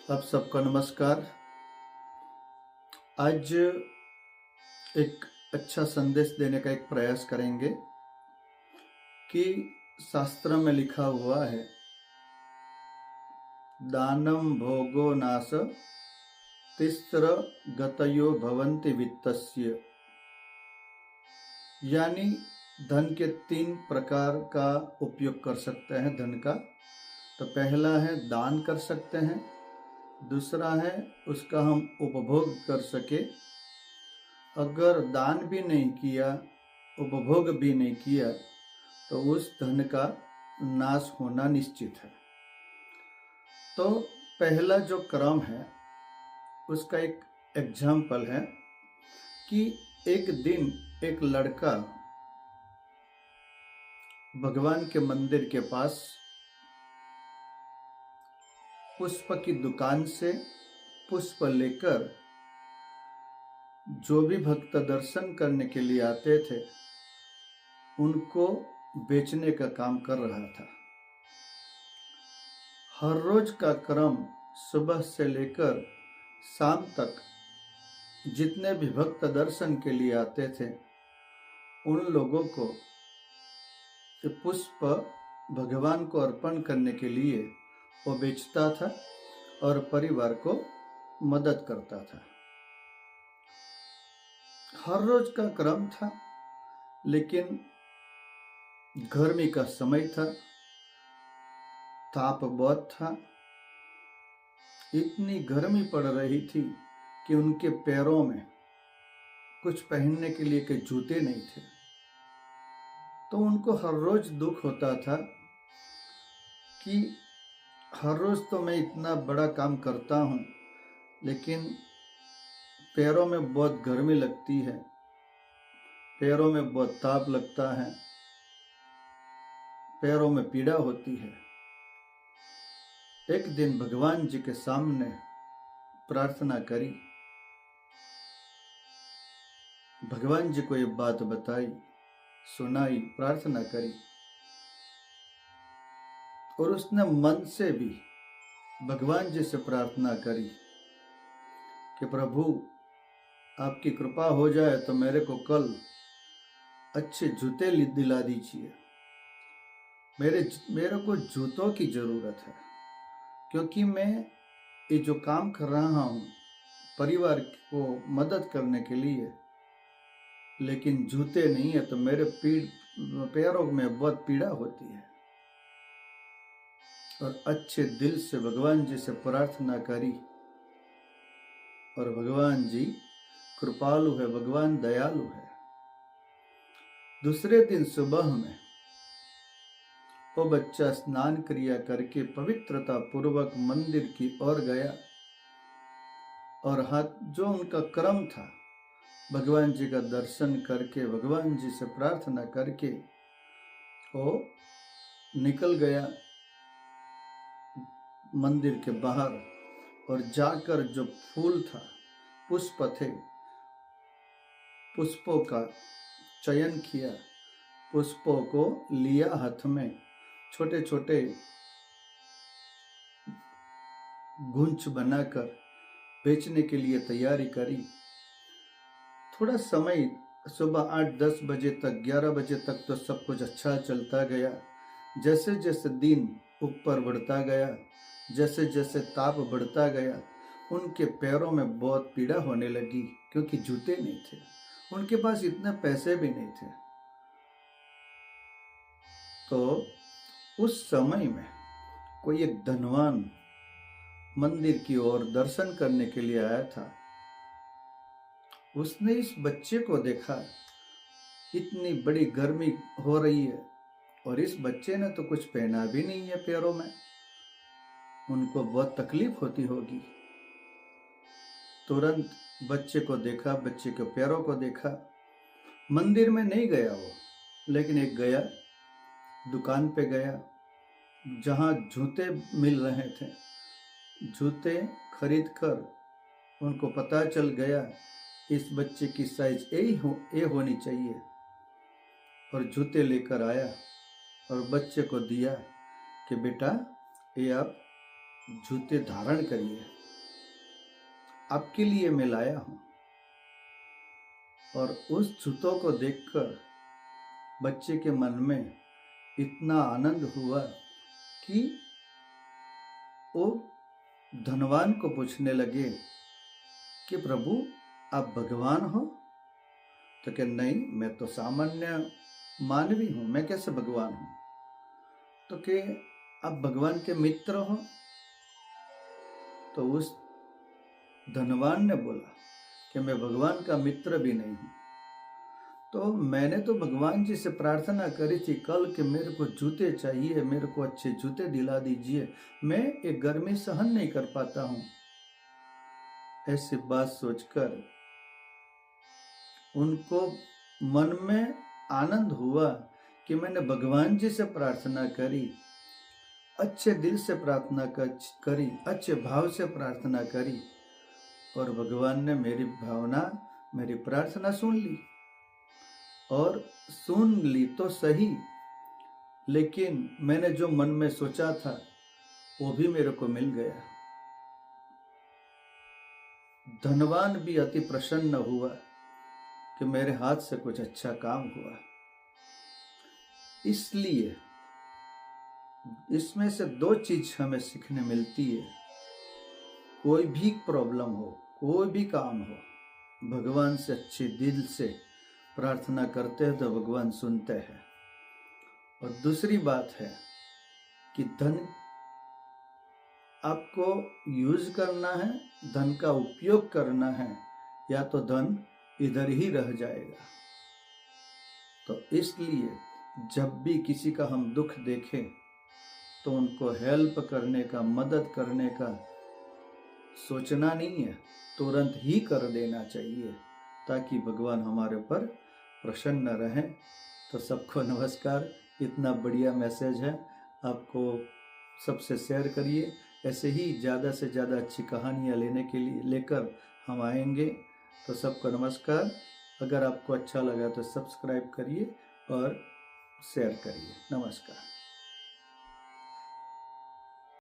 आप सबका नमस्कार। आज एक अच्छा संदेश देने का एक प्रयास करेंगे कि शास्त्र में लिखा हुआ है, दानम भोगो नाश तिस्र गतयो भवन्ति वित्तस्य। यानी धन के 3 प्रकार का उपयोग कर सकते हैं धन का। तो पहला है दान कर सकते हैं, दूसरा है उसका हम उपभोग कर सके। अगर दान भी नहीं किया, उपभोग भी नहीं किया तो उस धन का नाश होना निश्चित है। तो पहला जो क्रम है उसका एक एग्जाम्पल है कि एक दिन एक लड़का भगवान के मंदिर के पास पुष्प की दुकान से पुष्प लेकर जो भी भक्त दर्शन करने के लिए आते थे उनको बेचने का काम कर रहा था। हर रोज का क्रम सुबह से लेकर शाम तक जितने भी भक्त दर्शन के लिए आते थे उन लोगों को पुष्प भगवान को अर्पण करने के लिए वो बेचता था और परिवार को मदद करता था। हर रोज का क्रम था, लेकिन गर्मी का समय था, ताप बहुत था। इतनी गर्मी पड़ रही थी कि उनके पैरों में कुछ पहनने के लिए के जूते नहीं थे। तो उनको हर रोज दुख होता था कि हर रोज तो मैं इतना बड़ा काम करता हूँ, लेकिन पैरों में बहुत गर्मी लगती है, पैरों में बहुत ताप लगता है, पैरों में पीड़ा होती है। एक दिन भगवान जी के सामने प्रार्थना करी, भगवान जी को ये बात बताई, सुनाई, प्रार्थना करी और उसने मन से भी भगवान जी से प्रार्थना करी कि प्रभु आपकी कृपा हो जाए तो मेरे को कल अच्छे जूते दिला दीजिए। मेरे को जूतों की जरूरत है, क्योंकि मैं ये जो काम कर रहा हूँ परिवार को मदद करने के लिए, लेकिन जूते नहीं है तो मेरे पैरों में बहुत पीड़ा होती है। और अच्छे दिल से भगवान जी से प्रार्थना करी और भगवान जी कृपालु है, भगवान दयालु है। दूसरे दिन सुबह में वो बच्चा स्नान क्रिया करके पवित्रता पूर्वक मंदिर की ओर गया और हाथ जो उनका क्रम था भगवान जी का दर्शन करके, भगवान जी से प्रार्थना करके वो निकल गया मंदिर के बाहर और जाकर जो फूल था, पुष्प थे, पुष्पों का चयन किया, पुष्पों को लिया हाथ में, छोटे छोटे गुंच बनाकर बेचने के लिए तैयारी करी। थोड़ा समय सुबह 8-10 बजे तक, 11 बजे तक तो सब कुछ अच्छा चलता गया। जैसे जैसे दिन ऊपर बढ़ता गया, जैसे जैसे ताप बढ़ता गया, उनके पैरों में बहुत पीड़ा होने लगी, क्योंकि जूते नहीं थे, उनके पास इतने पैसे भी नहीं थे। तो उस समय में कोई एक धनवान मंदिर की ओर दर्शन करने के लिए आया था। उसने इस बच्चे को देखा, इतनी बड़ी गर्मी हो रही है और इस बच्चे ने तो कुछ पहना भी नहीं है पैरों में, उनको बहुत तकलीफ होती होगी। तुरंत बच्चे को देखा, बच्चे के पैरों को देखा। मंदिर में नहीं गया वो, लेकिन एक गया, दुकान पे गया जहाँ जूते मिल रहे थे। जूते खरीद कर उनको पता चल गया इस बच्चे की साइज ये होनी चाहिए, और जूते लेकर आया और बच्चे को दिया कि बेटा ये आप जूते धारण करिए। आपके लिए मैं लाया हूँ। और उस जूतों को देखकर बच्चे के मन में इतना आनंद हुआ कि वो धनवान को पूछने लगे कि प्रभु आप भगवान हो? तो कि नहीं, मैं तो सामान्य मानवी हूँ, मैं कैसे भगवान हूँ? तो कि आप भगवान के मित्र हो? तो उस धनवान ने बोला कि मैं भगवान का मित्र भी नहीं हूँ। तो मैंने तो भगवान जी से प्रार्थना करी थी कल कि मेरे को जूते चाहिए, मेरे को अच्छे जूते दिला दीजिए, मैं एक गर्मी सहन नहीं कर पाता हूँ। ऐसी बात सोचकर उनको मन में आनंद हुआ कि मैंने भगवान जी से प्रार्थना करी, अच्छे दिल से प्रार्थना करी, अच्छे भाव से प्रार्थना करी, और भगवान ने मेरी भावना, मेरी प्रार्थना सुन ली। और सुन ली तो सही, लेकिन मैंने जो मन में सोचा था वो भी मेरे को मिल गया। धनवान भी अति प्रसन्न हुआ कि मेरे हाथ से कुछ अच्छा काम हुआ। इसलिए इसमें से दो चीज हमें सीखने मिलती है। कोई भी प्रॉब्लम हो, कोई भी काम हो, भगवान से अच्छे दिल से प्रार्थना करते हैं तो भगवान सुनते हैं। और दूसरी बात है कि धन आपको यूज करना है, धन का उपयोग करना है, या तो धन इधर ही रह जाएगा। तो इसलिए जब भी किसी का हम दुख देखें तो उनको हेल्प करने का, मदद करने का सोचना नहीं है, तुरंत ही कर देना चाहिए ताकि भगवान हमारे पर प्रसन्न रहें। तो सबको नमस्कार। इतना बढ़िया मैसेज है, आपको सबसे शेयर करिए। ऐसे ही ज़्यादा से ज़्यादा अच्छी कहानियाँ लेकर हम आएंगे। तो सबको नमस्कार। अगर आपको अच्छा लगा तो सब्सक्राइब करिए और शेयर करिए। नमस्कार।